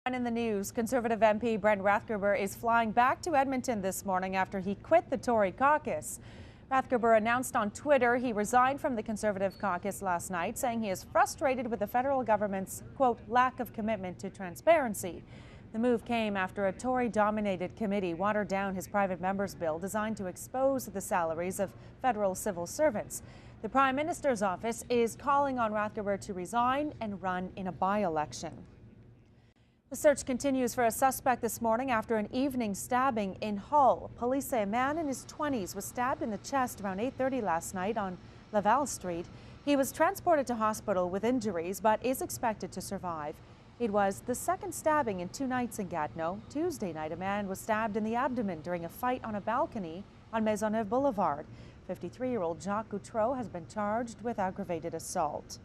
And in the news, Conservative MP Brent Rathgerber is flying back to Edmonton this morning after he quit the Tory caucus. Rathgerber announced on Twitter he resigned from the Conservative caucus last night, saying he is frustrated with the federal government's, quote, lack of commitment to transparency. The move came after a Tory-dominated committee watered down his private member's bill designed to expose the salaries of federal civil servants. The Prime Minister's office is calling on Rathgerber to resign and run in a by-election. The search continues for a suspect this morning after an evening stabbing in Hull. Police say a man in his 20s was stabbed in the chest around 8:30 last night on Laval Street. He was transported to hospital with injuries but is expected to survive. It was the second stabbing in 2 nights in Gatineau. Tuesday night, a man was stabbed in the abdomen during a fight on a balcony on Maisonneuve Boulevard. 53-year-old Jacques Goutreau has been charged with aggravated assault.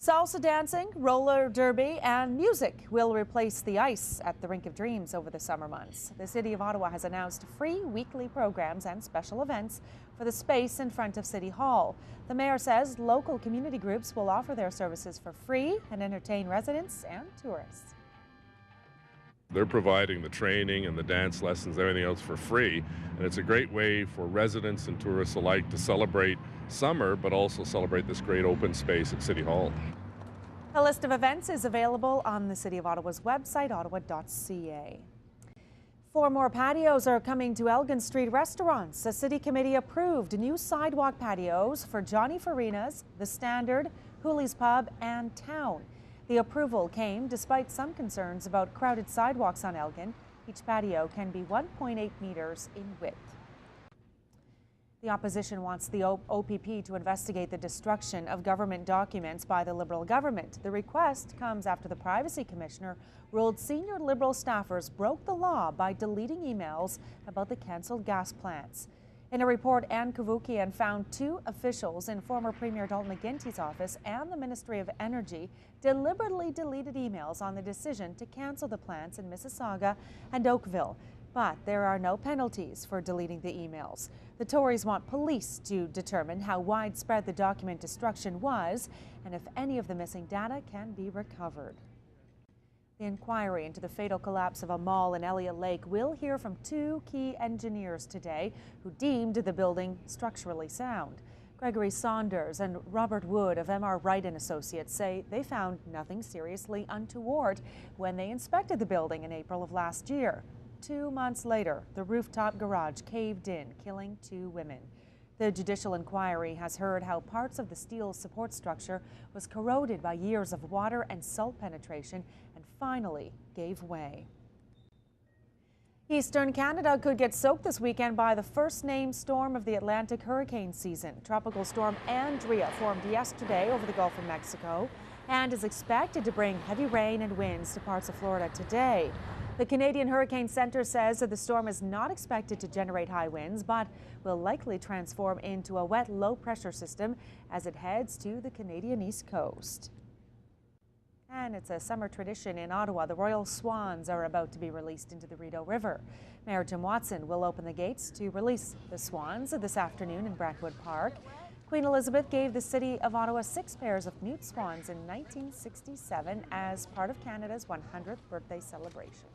Salsa dancing, roller derby, and music will replace the ice at the Rink of Dreams over the summer months. The City of Ottawa has announced free weekly programs and special events for the space in front of City Hall. The mayor says local community groups will offer their services for free and entertain residents and tourists. They're providing the training and the dance lessons, everything else for free. And it's a great way for residents and tourists alike to celebrate summer, but also celebrate this great open space at City Hall. A list of events is available on the City of Ottawa's website, ottawa.ca. 4 more patios are coming to Elgin Street restaurants. A city committee approved new sidewalk patios for Johnny Farina's, The Standard, Hooley's Pub, and Town. The approval came despite some concerns about crowded sidewalks on Elgin. Each patio can be 1.8 meters in width. The opposition wants the OPP to investigate the destruction of government documents by the Liberal government. The request comes after the Privacy Commissioner ruled senior Liberal staffers broke the law by deleting emails about the cancelled gas plants. In a report, Anne Kavoukian found 2 officials in former Premier Dalton McGuinty's office and the Ministry of Energy deliberately deleted emails on the decision to cancel the plants in Mississauga and Oakville. But there are no penalties for deleting the emails. The Tories want police to determine how widespread the document destruction was and if any of the missing data can be recovered. The inquiry into the fatal collapse of a mall in Elliott Lake will hear from 2 key engineers today who deemed the building structurally sound. Gregory Saunders and Robert Wood of M.R. Wright & Associates say they found nothing seriously untoward when they inspected the building in April of last year. 2 months later, the rooftop garage caved in, killing 2 women. The judicial inquiry has heard how parts of the steel support structure was corroded by years of water and salt penetration and finally gave way. Eastern Canada could get soaked this weekend by the first named storm of the Atlantic hurricane season. Tropical storm Andrea formed yesterday over the Gulf of Mexico and is expected to bring heavy rain and winds to parts of Florida today. The Canadian Hurricane Centre says that the storm is not expected to generate high winds, but will likely transform into a wet low-pressure system as it heads to the Canadian East Coast. And it's a summer tradition in Ottawa. The Royal Swans are about to be released into the Rideau River. Mayor Jim Watson will open the gates to release the Swans this afternoon in Brentwood Park. Queen Elizabeth gave the City of Ottawa 6 pairs of mute swans in 1967 as part of Canada's 100th birthday celebration.